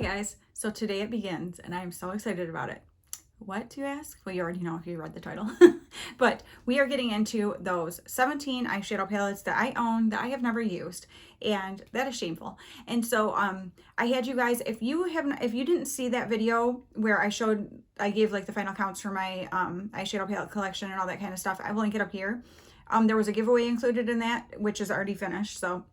guys, so today it begins and I'm so excited about it. What do you ask? Well, you already know if you read the title. But we are getting into those 17 eyeshadow palettes that I own that I have never used, and that is shameful. And so I had you guys, if you didn't see that video where I gave like the final counts for my eyeshadow palette collection and all that kind of stuff, I will link it up here. There was a giveaway included in that, which is already finished, so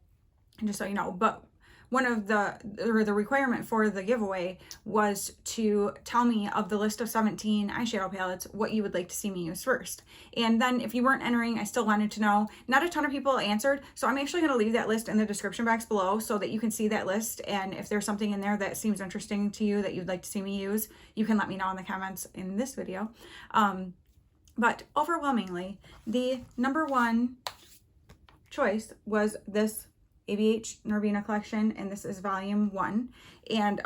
just so you know. But one of the requirement for the giveaway was to tell me of the list of 17 eyeshadow palettes what you would like to see me use first. And then if you weren't entering, I still wanted to know. Not a ton of people answered, so I'm actually going to leave that list in the description box below so that you can see that list, and if there's something in there that seems interesting to you that you'd like to see me use, you can let me know in the comments in this video. But overwhelmingly, the number one choice was this ABH Norvina Collection, and this is volume 1. And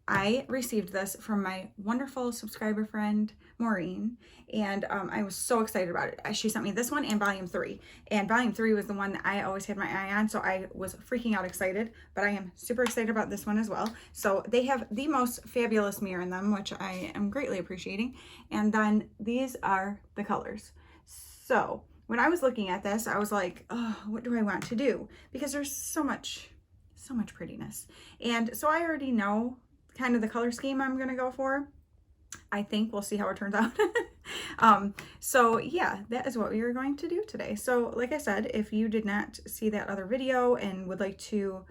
I received this from my wonderful subscriber friend Maureen, and I was so excited about it. She sent me this one and volume 3, and volume 3 was the one that I always had my eye on, so I was freaking out excited. But I am super excited about this one as well. So they have the most fabulous mirror in them, which I am greatly appreciating. And then these are the colors. So when I was looking at this, I was like, oh, what do I want to do? Because there's so much prettiness. And so I already know kind of the color scheme I'm going to go for. I think we'll see how it turns out. So yeah, that is what we are going to do today. So like I said, if you did not see that other video and would like to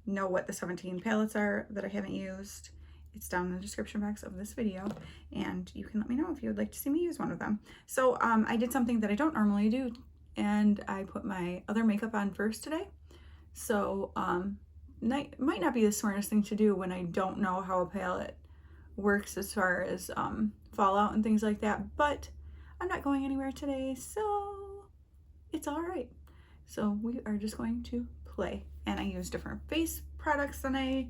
know what the 17 palettes are that I haven't used, it's down in the description box of this video, and you can let me know if you would like to see me use one of them. So I did something that I don't normally do, and I put my other makeup on first today. So might not be the smartest thing to do when I don't know how a palette works as far as fallout and things like that, but I'm not going anywhere today, so it's all right. So we are just going to play, and I use different face products than I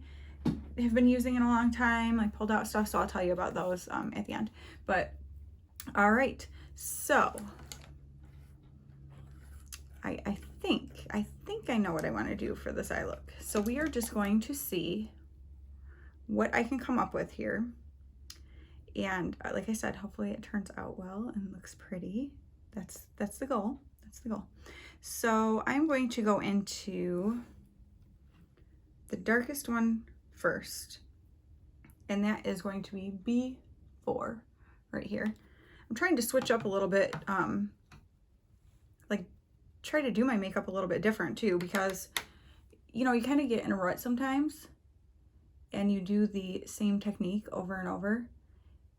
have been using in a long time. I pulled out stuff, so I'll tell you about those at the end. But all right, so I think I know what I want to do for this eye look. So we are just going to see what I can come up with here, and like I said, hopefully it turns out well and looks pretty. That's the goal. That's the goal. So I'm going to go into the darkest one first, and that is going to be B4 right here. I'm trying to switch up a little bit, like try to do my makeup a little bit different too, because you know, you kind of get in a rut sometimes and you do the same technique over and over,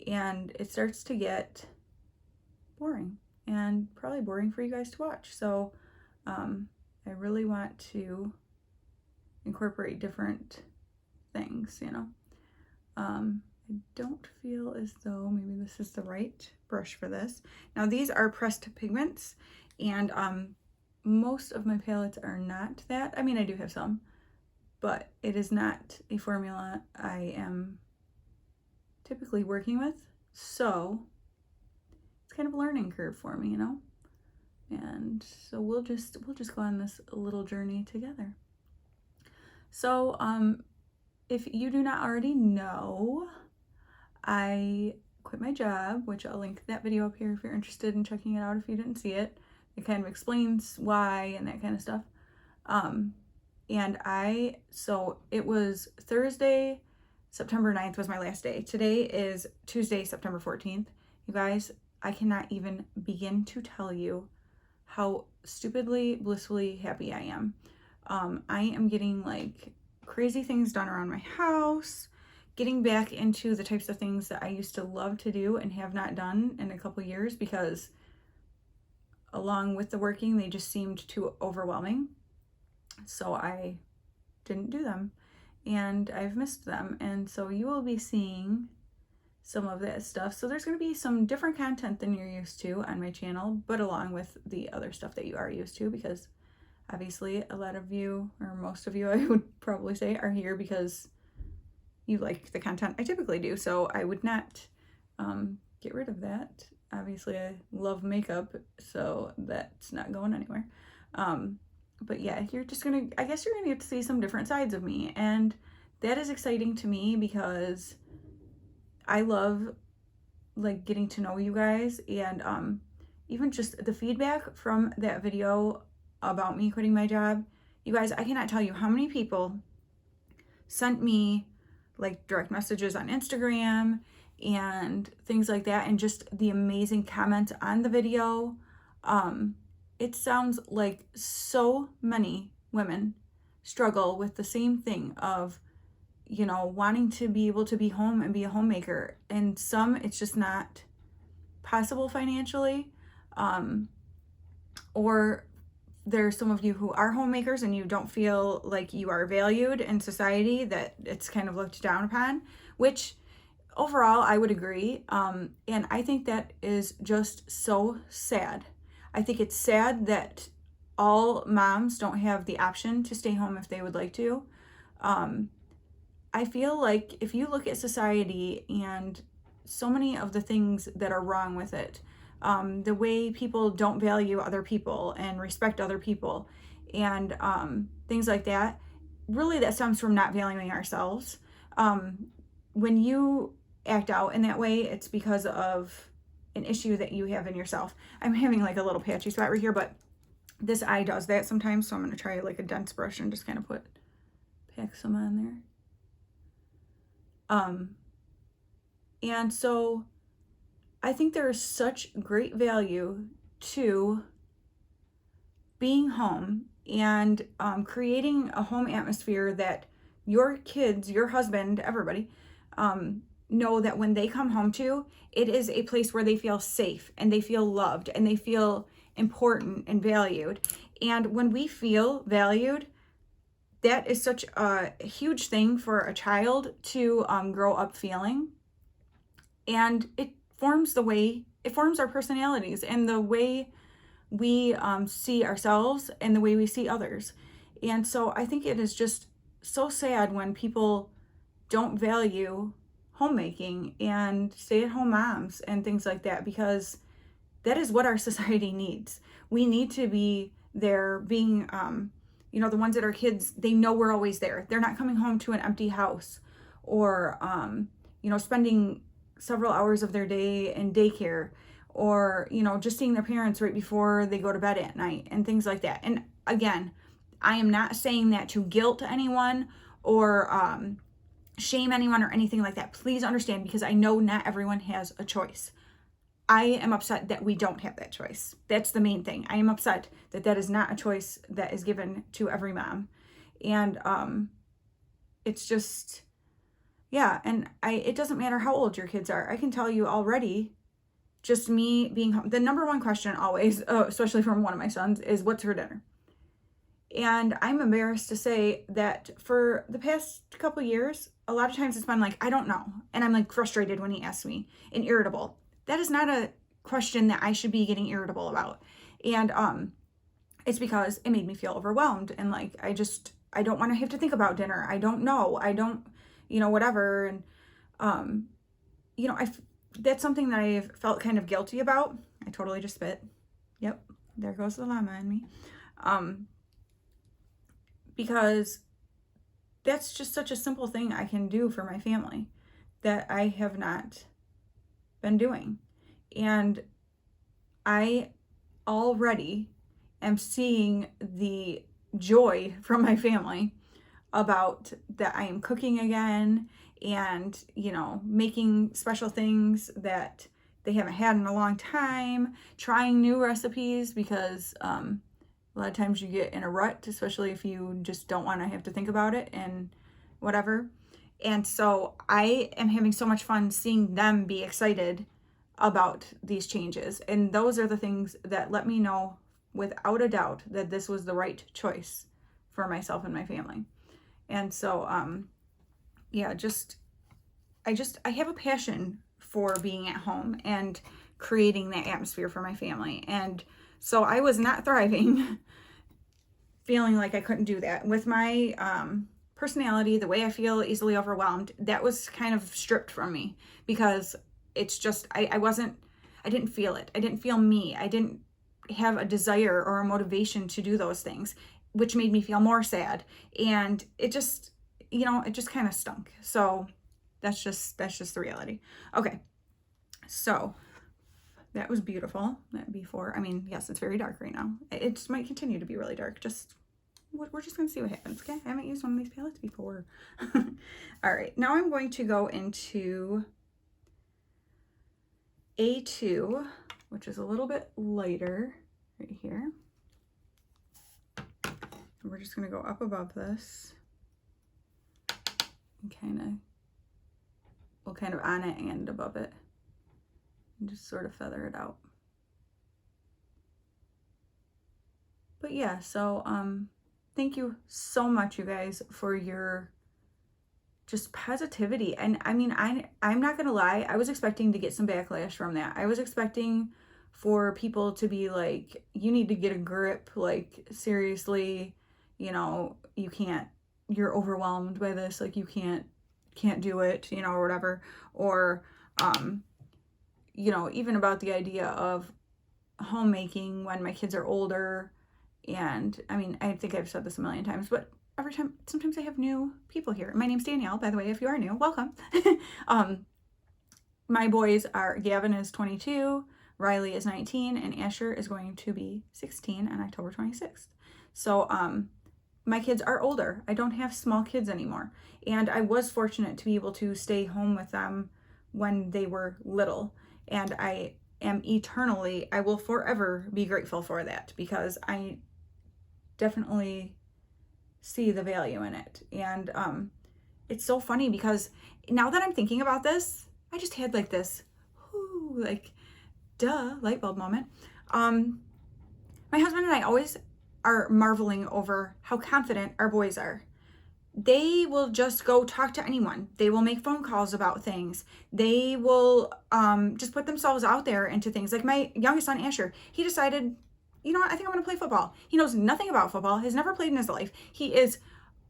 and it starts to get boring, and probably boring for you guys to watch. So I really want to incorporate different things, you know. I don't feel as though maybe this is the right brush for this. Now these are pressed pigments, and most of my palettes are not that. I mean, I do have some, but it is not a formula I am typically working with, so it's kind of a learning curve for me, you know. And so we'll just go on this little journey together. So if you do not already know, I quit my job, which I'll link that video up here if you're interested in checking it out if you didn't see it. It kind of explains why and that kind of stuff. So it was Thursday, September 9th was my last day. Today is Tuesday, September 14th. You guys, I cannot even begin to tell you how stupidly, blissfully happy I am. I am getting like crazy things done around my house, getting back into the types of things that I used to love to do and have not done in a couple years, because along with the working, they just seemed too overwhelming. So I didn't do them, and I've missed them. And so you will be seeing some of that stuff. So there's going to be some different content than you're used to on my channel, but along with the other stuff that you are used to, because obviously a lot of you, or most of you I would probably say, are here because you like the content I typically do. So I would not get rid of that. Obviously I love makeup, so that's not going anywhere. But yeah, you're just gonna, I guess you're gonna get to see some different sides of me, and that is exciting to me because I love like getting to know you guys, and even just the feedback from that video about me quitting my job. You guys, I cannot tell you how many people sent me like direct messages on Instagram and things like that, and just the amazing comments on the video. It sounds like so many women struggle with the same thing of, you know, wanting to be able to be home and be a homemaker, and some it's just not possible financially, or there's some of you who are homemakers and you don't feel like you are valued in society, that it's kind of looked down upon, which overall I would agree, and I think that is just so sad. I think it's sad that all moms don't have the option to stay home if they would like to. I feel like if you look at society and so many of the things that are wrong with it, the way people don't value other people and respect other people, and things like that, really that stems from not valuing ourselves. When you act out in that way, it's because of an issue that you have in yourself. I'm having like a little patchy spot right here, but this eye does that sometimes, so I'm going to try like a dense brush and just kind of pack some on there. And so I think there is such great value to being home and creating a home atmosphere that your kids, your husband, everybody know that when they come home to, it is a place where they feel safe and they feel loved and they feel important and valued. And when we feel valued, that is such a huge thing for a child to grow up feeling. And it forms our personalities and the way we see ourselves and the way we see others. And so I think it is just so sad when people don't value homemaking and stay-at-home moms and things like that, because that is what our society needs. We need to be there being, you know, the ones that are kids, they know we're always there. They're not coming home to an empty house, or, you know, spending several hours of their day in daycare, or, you know, just seeing their parents right before they go to bed at night and things like that. And again, I am not saying that to guilt anyone or shame anyone or anything like that. Please understand, because I know not everyone has a choice. I am upset that we don't have that choice. That's the main thing. I am upset that that is not a choice that is given to every mom. And it's just, yeah, and it doesn't matter how old your kids are. I can tell you already, just me being home, the number one question always, especially from one of my sons, is what's for dinner? And I'm embarrassed to say that for the past couple years, a lot of times it's been like, I don't know. And I'm like frustrated when he asks me and irritable. That is not a question that I should be getting irritable about. And it's because it made me feel overwhelmed. And like, I don't want to have to think about dinner. I don't know. I don't, you know, whatever. And, you know, that's something that I've felt kind of guilty about. I totally just spit. Yep. There goes the llama in me. Because that's just such a simple thing I can do for my family that I have not been doing. And I already am seeing the joy from my family about that I am cooking again and, you know, making special things that they haven't had in a long time, trying new recipes, because a lot of times you get in a rut, especially if you just don't want to have to think about it and whatever. And so I am having so much fun seeing them be excited about these changes. And those are the things that let me know without a doubt that this was the right choice for myself and my family. And so, yeah, I have a passion for being at home and creating that atmosphere for my family. And so I was not thriving feeling like I couldn't do that. With my personality, the way I feel easily overwhelmed, that was kind of stripped from me, because it's just, I didn't feel it. I didn't feel me. I didn't have a desire or a motivation to do those things, which made me feel more sad. And it just, you know, it just kind of stunk. So that's just the reality. Okay, so that was beautiful. That before, I mean, yes, it's very dark right now. It just might continue to be really dark. We're just gonna see what happens. Okay, I haven't used one of these palettes before. All right, now I'm going to go into A2, which is a little bit lighter right here. And we're just gonna go up above this and we'll kind of on it and above it and just sort of feather it out. But yeah, so thank you so much, you guys, for your just positivity. And I mean, I'm not gonna lie, I was expecting to get some backlash from that. I was expecting for people to be like, you need to get a grip, like seriously, you know, you're overwhelmed by this, like you can't do it, you know, or whatever. Or you know, even about the idea of homemaking when my kids are older. And I mean, I think I've said this a million times, but sometimes I have new people here. My name's Danielle, by the way, if you are new, welcome. My boys are, Gavin is 22, Riley is 19, and Asher is going to be 16 on October 26th. So my kids are older. I don't have small kids anymore. And I was fortunate to be able to stay home with them when they were little. And I will forever be grateful for that, because I definitely see the value in it. And it's so funny because now that I'm thinking about this, I just had like this like duh light bulb moment. My husband and I always are marveling over how confident our boys are. They will just go talk to anyone. They will make phone calls about things. They will just put themselves out there into things. Like my youngest son, Asher, he decided, you know what, I think I'm gonna play football. He knows nothing about football, has never played in his life. He is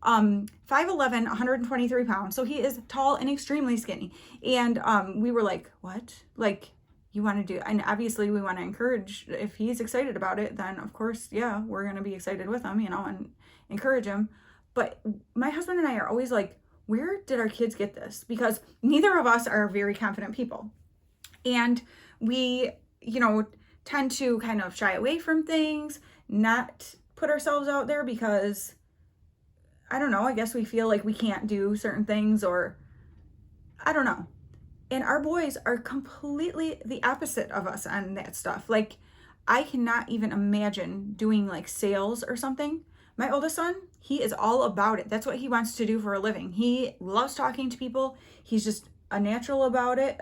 5'11", 123 pounds. So he is tall and extremely skinny. And we were like, what? Like, you want to do, and obviously we want to encourage, if he's excited about it, then of course, yeah, we're going to be excited with him, you know, and encourage him. But my husband and I are always like, where did our kids get this? Because neither of us are very confident people. And we, you know, tend to kind of shy away from things, not put ourselves out there because, I don't know, I guess we feel like we can't do certain things, or I don't know. And our boys are completely the opposite of us on that stuff. Like, I cannot even imagine doing like sales or something. My oldest son, he is all about it. That's what he wants to do for a living. He loves talking to people. He's just a natural about it.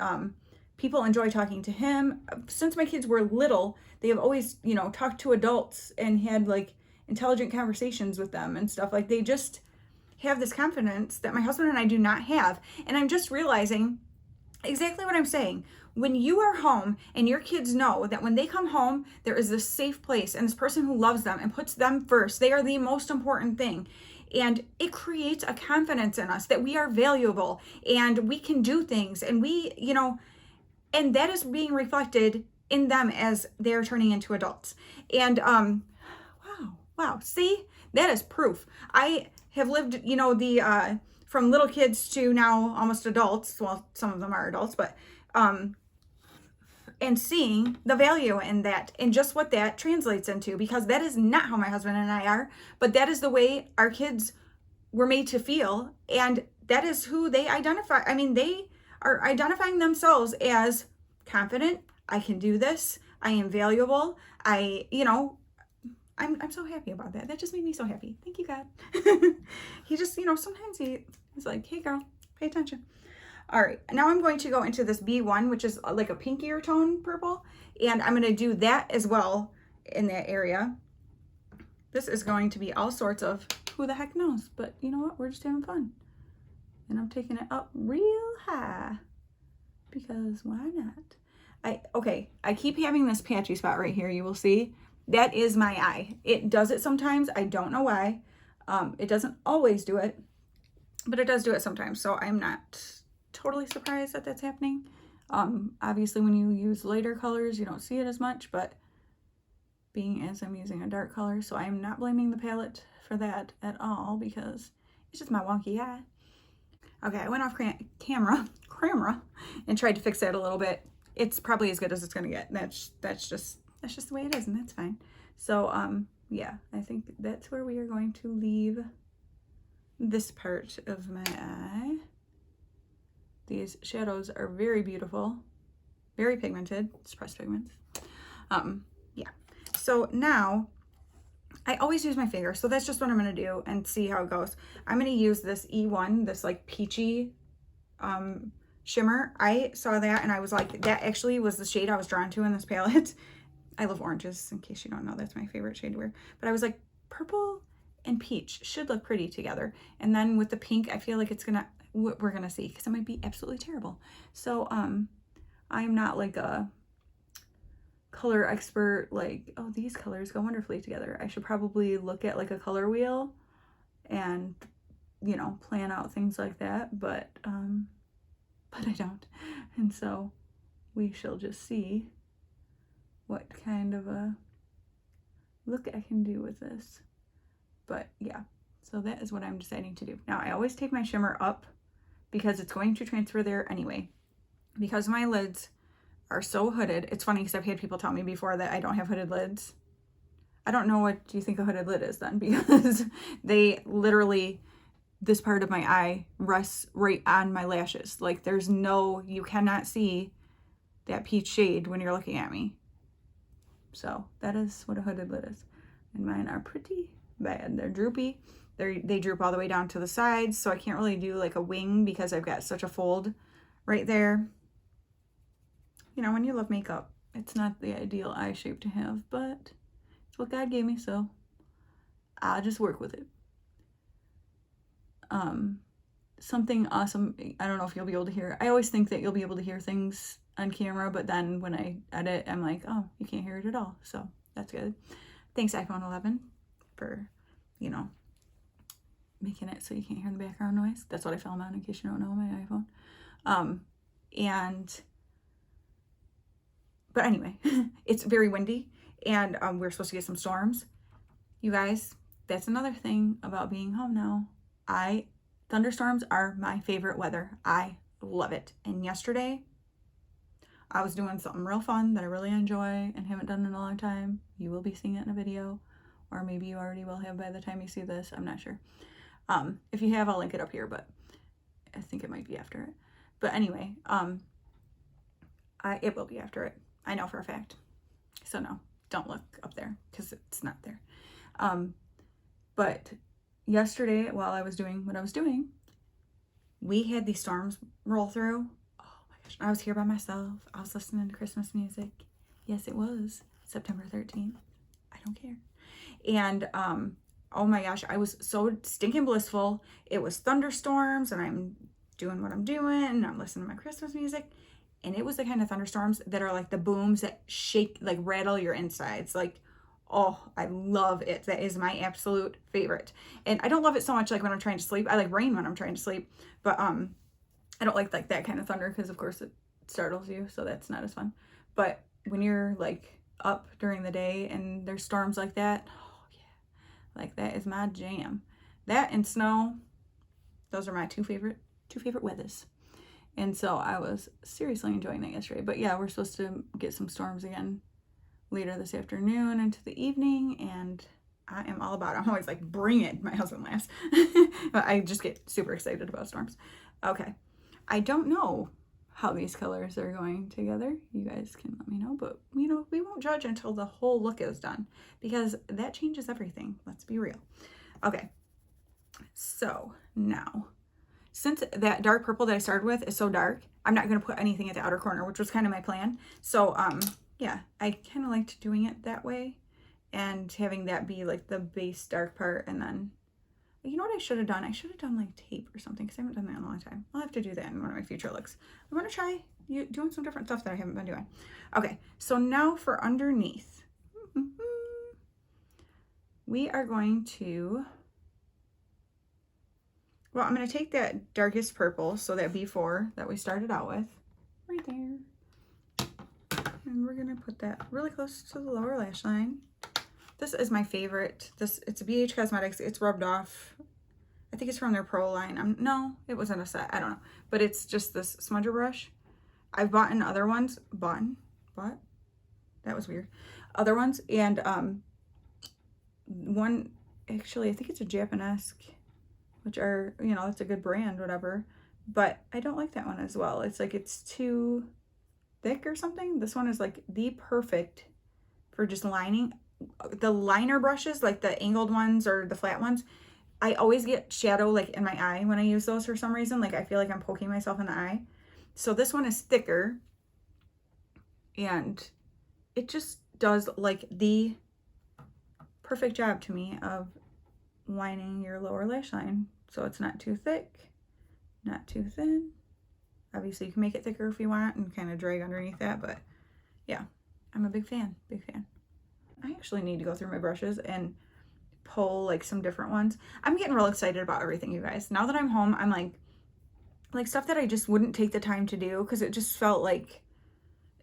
People enjoy talking to him. Since my kids were little, they have always, you know, talked to adults and had like intelligent conversations with them and stuff. Like, they just have this confidence that my husband and I do not have. And I'm just realizing exactly what I'm saying. When you are home and your kids know that when they come home, there is this safe place and this person who loves them and puts them first, they are the most important thing. And it creates a confidence in us that we are valuable and we can do things, and we, you know, and that is being reflected in them as they're turning into adults. And wow, see, that is proof. I have lived, you know, the from little kids to now almost adults. Well, some of them are adults, but and seeing the value in that and just what that translates into, because that is not how my husband and I are, but that is the way our kids were made to feel, and that is who they identify. I mean, they are identifying themselves as confident. I can do this. I am valuable. You know, I'm so happy about that. That just made me so happy. Thank you, God. He just, you know, sometimes he's like, hey girl, pay attention. All right, now I'm going to go into this B1, which is like a pinkier tone purple, and I'm going to do that as well in that area. This is going to be all sorts of who the heck knows, but you know what? We're just having fun. And I'm taking it up real high because why not? I keep having this patchy spot right here. You will see that is my eye. It does it sometimes. I don't know why. It doesn't always do it, but it does do it sometimes. So I'm not totally surprised that that's happening. Obviously when you use lighter colors, you don't see it as much, but being as I'm using a dark color, so I'm not blaming the palette for that at all, because it's just my wonky eye. Okay, I went off camera and tried to fix that a little bit. It's probably as good as it's gonna get. That's just the way it is, and that's fine. So yeah, I think that's where we are going to leave this part of my eye. These shadows are very beautiful, very pigmented. It's pressed pigments. Yeah. So now I always use my finger, so that's just what I'm gonna do and see how it goes. I'm gonna use this E1, this like peachy shimmer. I saw that and I was like, that actually was the shade I was drawn to in this palette. I love oranges, in case you don't know, that's my favorite shade to wear. But I was like, purple and peach should look pretty together. And then with the pink, I feel like it's gonna, we're gonna see, because it might be absolutely terrible. So I'm not like a color expert, like, oh, these colors go wonderfully together. I should probably look at like a color wheel and, you know, plan out things like that, but I don't. And so we shall just see what kind of a look I can do with this. But yeah, so that is what I'm deciding to do. Now I always take my shimmer up because it's going to transfer there anyway. Because my lids are so hooded. It's funny because I've had people tell me before that I don't have hooded lids. I don't know what you think a hooded lid is then, because they literally, this part of my eye rests right on my lashes. Like there's no, you cannot see that peach shade when you're looking at me. So that is what a hooded lid is. And mine are pretty bad. They're droopy. They droop all the way down to the sides, so I can't really do like a wing because I've got such a fold right there. You know, when you love makeup, it's not the ideal eye shape to have, but it's what God gave me, so I'll just work with it. Something awesome, I don't know if you'll be able to hear. I always think that you'll be able to hear things on camera, but then when I edit, I'm like, oh, you can't hear it at all, so that's good. Thanks, iPhone 11, for, you know, making it so you can't hear the background noise. That's what I film on, in case you don't know, my iPhone. But anyway, it's very windy, and we're supposed to get some storms. You guys, that's another thing about being home now. Thunderstorms are my favorite weather. I love it. And yesterday, I was doing something real fun that I really enjoy and haven't done in a long time. You will be seeing it in a video, or maybe you already will have by the time you see this. I'm not sure. If you have, I'll link it up here, but I think it might be after it. But anyway, it will be after it. I know for a fact. So no, don't look up there because it's not there. But yesterday, while I was doing what I was doing, we had these storms roll through. Oh my gosh, I was here by myself. I was listening to Christmas music. Yes, it was September 13th. I don't care. And oh my gosh, I was so stinking blissful. It was thunderstorms, and I'm doing what I'm doing, and I'm listening to my Christmas music. And it was the kind of thunderstorms that are like the booms that shake, like rattle your insides. Like, oh, I love it. That is my absolute favorite. And I don't love it so much like when I'm trying to sleep. I like rain when I'm trying to sleep. But I don't like that kind of thunder because, of course, it startles you. So that's not as fun. But when you're like up during the day and there's storms like that, oh yeah, like that is my jam. That and snow, those are my two favorite weathers. And so I was seriously enjoying that yesterday. But yeah, we're supposed to get some storms again later this afternoon into the evening, and I am all about it. I'm always like, bring it. My husband laughs. But I just get super excited about storms. Okay. I don't know how these colors are going together. You guys can let me know, but you know, we won't judge until the whole look is done, because that changes everything. Let's be real. Okay. So now, since that dark purple that I started with is so dark, I'm not going to put anything at the outer corner, which was kind of my plan. So, yeah, I kind of liked doing it that way and having that be like the base dark part. And then, you know what I should have done? I should have done like tape or something, because I haven't done that in a long time. I'll have to do that in one of my future looks. I'm going to try doing some different stuff that I haven't been doing. Okay, so now for underneath. We are going to... Well, I'm going to take that darkest purple, so that B4 that we started out with, right there. And we're going to put that really close to the lower lash line. This is my favorite. It's a BH Cosmetics. It's rubbed off I think it's from their Pro line. No, it wasn't a set. I don't know. But it's just this smudger brush. I've bought in other ones. Bought? That was weird. Other ones. And one, actually, I think it's a Japanese, which are, you know, that's a good brand, whatever. But I don't like that one as well. It's like it's too thick or something. This one is like the perfect for just lining. The liner brushes, like the angled ones or the flat ones, I always get shadow like in my eye when I use those for some reason. Like I feel like I'm poking myself in the eye. So this one is thicker and it just does like the perfect job to me of lining your lower lash line. So it's not too thick, not too thin. Obviously you can make it thicker if you want and kind of drag underneath that, but yeah, I'm a big fan, big fan. I actually need to go through my brushes and pull like some different ones. I'm getting real excited about everything, you guys. Now that I'm home, I'm like stuff that I just wouldn't take the time to do because it just felt like,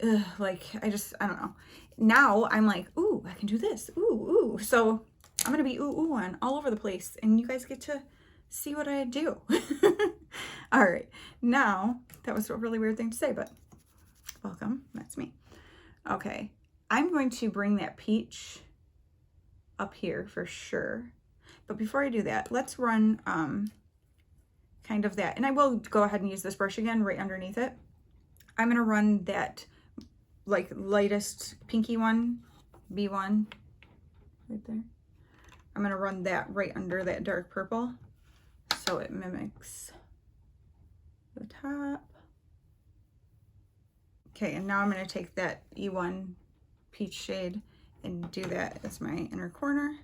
ugh, like I don't know. Now I'm like, ooh, I can do this, ooh, ooh. So I'm gonna be ooh on all over the place and you guys get to see what I do. All right, now that was a really weird thing to say, but welcome, that's me. Okay, I'm going to bring that peach up here for sure. But before I do that, let's run kind of that. And I will go ahead and use this brush again right underneath it. I'm gonna run that like lightest pinky one, B1, right there. I'm gonna run that right under that dark purple so it mimics the top. Okay, and now I'm gonna take that E1 peach shade and do that as my inner corner.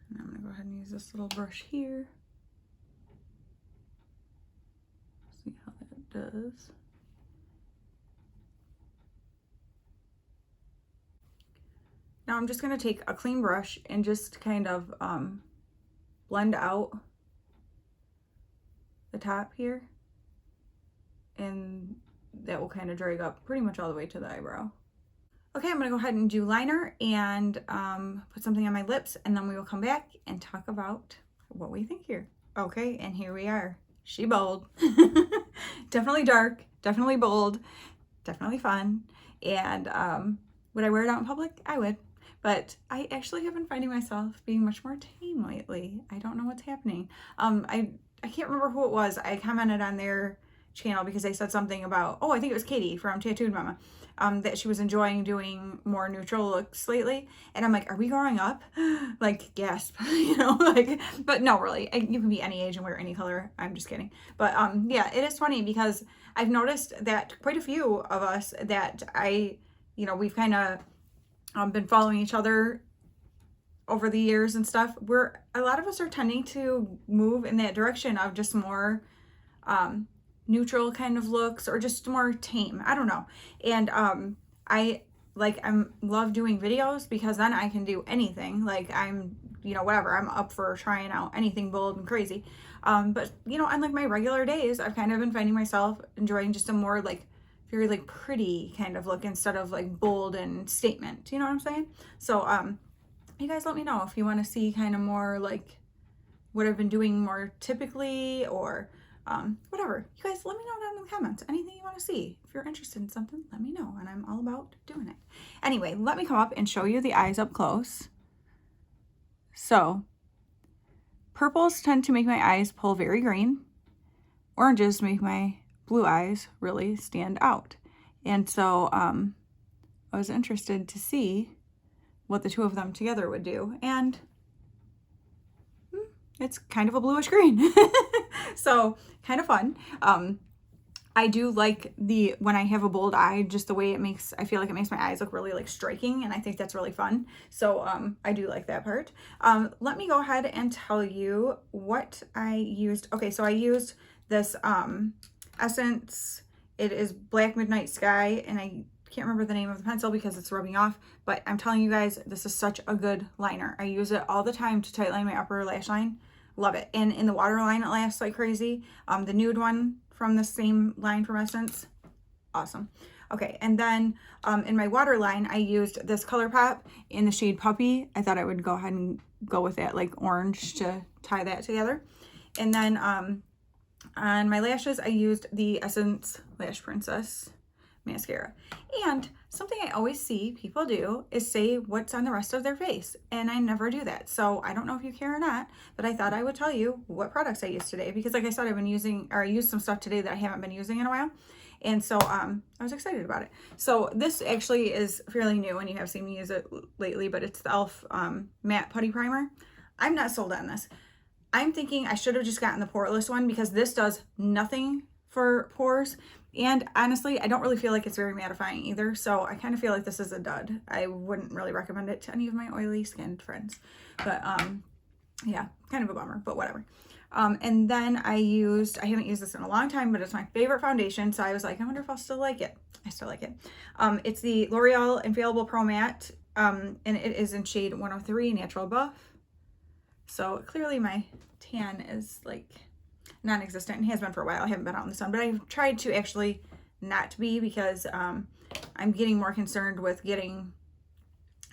And I'm gonna go ahead and use this little brush here. See how that does. Now I'm just gonna take a clean brush and just kind of blend out the top here. And that will kind of drag up pretty much all the way to the eyebrow. Okay, I'm gonna go ahead and do liner and put something on my lips, and then we will come back and talk about what we think here. Okay, and here we are. She bold. Definitely dark, definitely bold, definitely fun. And would I wear it out in public? I would. But I actually have been finding myself being much more tame lately. I don't know what's happening. I can't remember who it was. I commented on their channel because they said something about, oh, I think it was Katie from Tattooed Mama, that she was enjoying doing more neutral looks lately. And I'm like, are we growing up? Like, gasp, you know, like, but no, really, you can be any age and wear any color. I'm just kidding. But yeah, it is funny because I've noticed that quite a few of us that you know, we've kind of been following each other over the years and stuff. A lot of us are tending to move in that direction of just more neutral kind of looks or just more tame. I don't know. And I love doing videos because then I can do anything. Like I'm, you know, whatever. I'm up for trying out anything bold and crazy. But you know, on like my regular days, I've kind of been finding myself enjoying just a more like very like pretty kind of look instead of like bold and statement. You know what I'm saying? So you guys let me know if you want to see kind of more like what I've been doing more typically or whatever. You guys let me know down in the comments. Anything you want to see. If you're interested in something, let me know and I'm all about doing it. Anyway, let me come up and show you the eyes up close. So purples tend to make my eyes pull very green. Oranges make my blue eyes really stand out. And so I was interested to see what the two of them together would do. And it's kind of a bluish green. So kind of fun. I do like when I have a bold eye, just the way I feel like it makes my eyes look really like striking, and I think that's really fun. So I do like that part. Let me go ahead and tell you what I used. Okay, so I used this Essence. It is Black Midnight Sky, and I can't remember the name of the pencil because it's rubbing off, but I'm telling you guys, this is such a good liner. I use it all the time to tightline my upper lash line. Love it. And in the waterline, it lasts like crazy. The nude one from the same line from Essence, awesome. Okay, and then in my waterline, I used this Colourpop in the shade Puppy. I thought I would go ahead and go with that like orange to tie that together. And then on my lashes, I used the Essence Lash Princess mascara. And something I always see people do is say what's on the rest of their face, and I never do that. So I don't know if you care or not, but I thought I would tell you what products I used today, because like I said, I've been using, or I used some stuff today that I haven't been using in a while. And so I was excited about it. So this actually is fairly new, and you have seen me use it lately, but it's the e.l.f. Matte Putty Primer. I'm not sold on this. I'm thinking I should have just gotten the poreless one, because this does nothing for pores. And honestly, I don't really feel like it's very mattifying either. So I kind of feel like this is a dud. I wouldn't really recommend it to any of my oily skinned friends. But yeah, kind of a bummer, but whatever. And then I haven't used this in a long time, but it's my favorite foundation. So I was like, I wonder if I'll still like it. I still like it. It's the L'Oreal Infallible Pro Matte. And it is in shade 103 Natural Buff. So clearly my tan is like non-existent, and has been for a while. I haven't been out in the sun, but I've tried to actually not be, because I'm getting more concerned with getting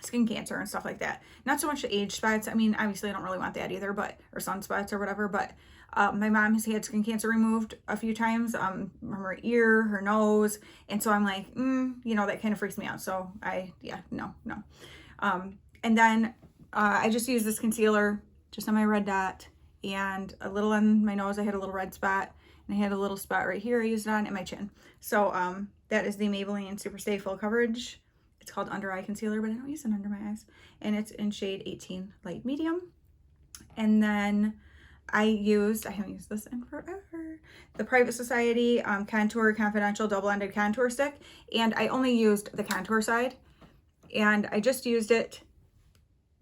skin cancer and stuff like that. Not so much the age spots. I mean, obviously I don't really want that either, but, or sunspots or whatever, but my mom has had skin cancer removed a few times from her ear, her nose, and so I'm like, you know, that kind of freaks me out. So no. And then I just use this concealer just on my red dot, and a little on my nose. I had a little red spot, and I had a little spot right here I used it on, and my chin. So that is the Maybelline Superstay Full Coverage. It's called Under Eye Concealer, but I don't use it under my eyes. And it's in shade 18 Light Medium. And then I haven't used this in forever, the Private Society Contour Confidential Double-Ended Contour Stick. And I only used the contour side, and I just used it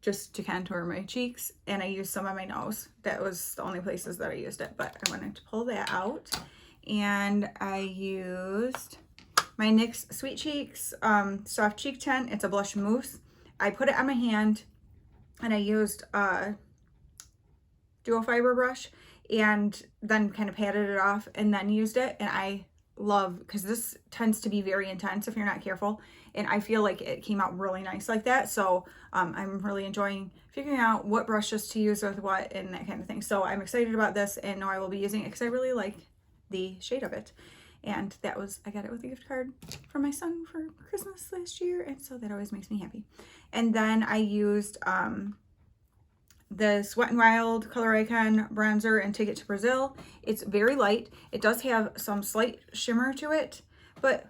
just to contour my cheeks, and I used some on my nose. That was the only places that I used it, but I wanted to pull that out. And I used my NYX Sweet Cheeks Soft Cheek Tint. It's a blush mousse. I put it on my hand, and I used a duo fiber brush, and then kind of patted it off, and then used it. And I love, because this tends to be very intense if you're not careful, and I feel like it came out really nice like that. So I'm really enjoying figuring out what brushes to use with what and that kind of thing. So I'm excited about this, and know I will be using it because I really like the shade of it. And I got it with a gift card from my son for Christmas last year, and so that always makes me happy. And then I used the Wet n Wild Color Icon bronzer and Take It to Brazil. It's very light. It does have some slight shimmer to it, but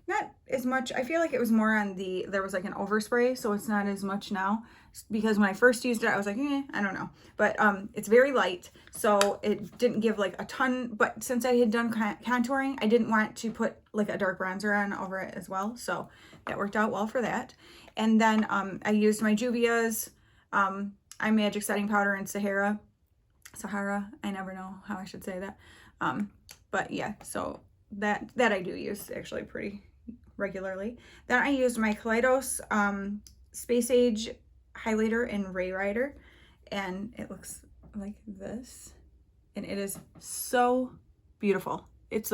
not as much. I feel like it was more on there was like an overspray, so it's not as much now, because when I first used it, I was like, I don't know. But it's very light, so it didn't give like a ton, but since I had done contouring, I didn't want to put like a dark bronzer on over it as well, so that worked out well for that. And then I used my Juvia's Eye Magic Setting Powder in Sahara, I never know how I should say that. But yeah, so that I do use actually pretty regularly. Then I used my Kaleidos Space Age highlighter in Ray Rider, and it looks like this, and it is so beautiful. It's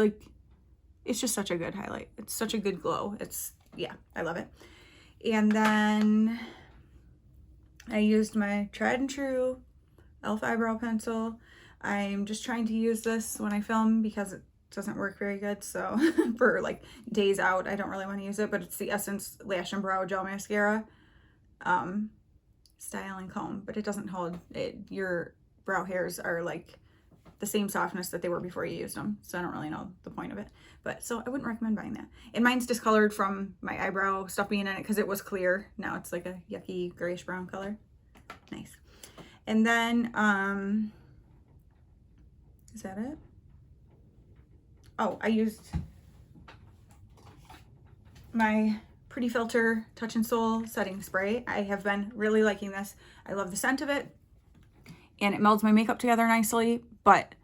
just such a good highlight. It's such a good glow. I love it. And then I used my tried and true e.l.f. Eyebrow Pencil. I'm just trying to use this when I film because it doesn't work very good, so for like days out I don't really want to use it. But it's the Essence Lash and Brow Gel Mascara Style and Comb, but it doesn't hold it. Your brow hairs are like the same softness that they were before you used them, so I don't really know the point of it. But so I wouldn't recommend buying that. And mine's discolored from my eyebrow stuff being in it, because it was clear. Now it's like a yucky grayish brown color. Nice. And then is that it? Oh, I used my Pretty Filter Touch and Soul setting spray. I have been really liking this. I love the scent of it, and it melds my makeup together nicely, but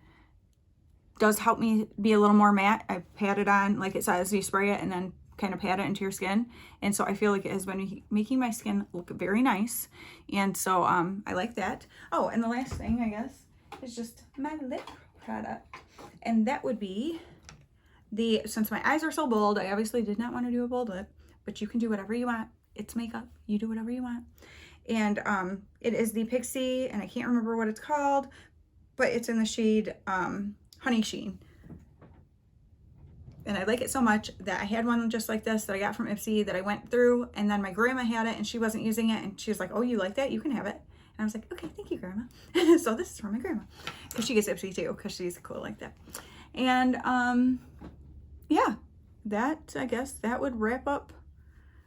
does help me be a little more matte. I pat it on, like it says, you spray it and then kind of pat it into your skin, and so I feel like it has been making my skin look very nice, and so I like that. Oh, and the last thing I guess is just my lip product, and that would be since my eyes are so bold, I obviously did not want to do a bold lip, but you can do whatever you want. It's makeup, you do whatever you want. And it is the Pixie, and I can't remember what it's called, but it's in the shade Honey Sheen. And I like it so much that I had one just like this that I got from Ipsy that I went through, and then my grandma had it and she wasn't using it, and she was like, oh, you like that? You can have it. And I was like, okay, thank you, Grandma. So this is for my grandma, because she gets Ipsy too, because she's cool like that. And yeah, that, I guess that would wrap up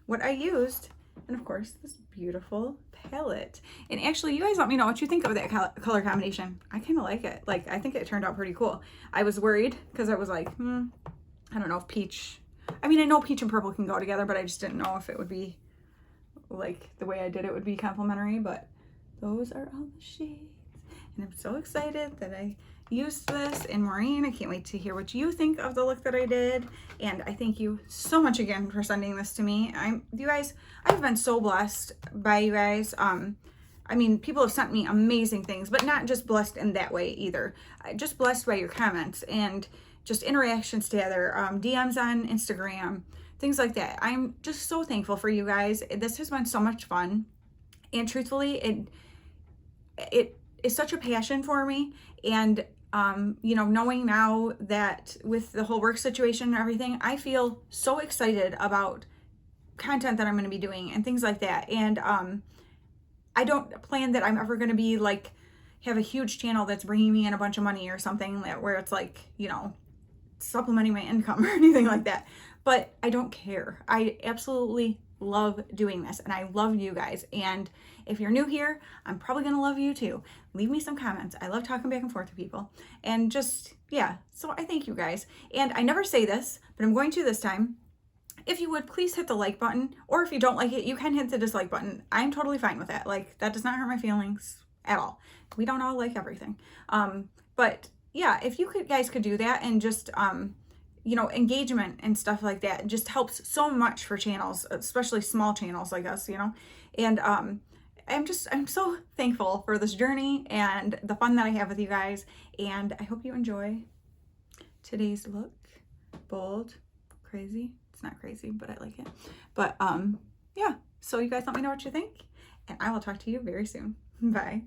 what I used. And of course, this beautiful palette. And actually, you guys let me know what you think of that color combination. I kind of like it. Like, I think it turned out pretty cool. I was worried because I was like, I don't know if peach, I mean, I know peach and purple can go together, but I just didn't know if it would be like the way I did it would be complementary. But those are all the shades. And I'm so excited that I used this. And Maureen, I can't wait to hear what you think of the look that I did. And I thank you so much again for sending this to me. You guys, I've been so blessed by you guys. I mean, people have sent me amazing things, but not just blessed in that way either. Just blessed by your comments and just interactions together, DMs on Instagram, things like that. I'm just so thankful for you guys. This has been so much fun. And truthfully, it is such a passion for me. And, you know, knowing now that with the whole work situation and everything, I feel so excited about content that I'm going to be doing and things like that. And I don't plan that I'm ever going to be like, have a huge channel that's bringing me in a bunch of money or something where it's like, you know, supplementing my income or anything like that. But I don't care. I absolutely love doing this, and I love you guys. And if you're new here, I'm probably gonna love you too. Leave me some comments. I love talking back and forth to people, and just, yeah, so I thank you guys. And I never say this, but I'm going to this time. If you would, please hit the like button, or if you don't like it, you can hit the dislike button. I'm totally fine with that. Like, that does not hurt my feelings at all. We don't all like everything. But yeah, if you guys could do that, and just, you know, engagement and stuff like that just helps so much for channels, especially small channels like us, you know. And I'm so thankful for this journey and the fun that I have with you guys. And I hope you enjoy today's look. Bold, crazy. It's not crazy, but I like it. But yeah, so you guys let me know what you think, and I will talk to you very soon. Bye.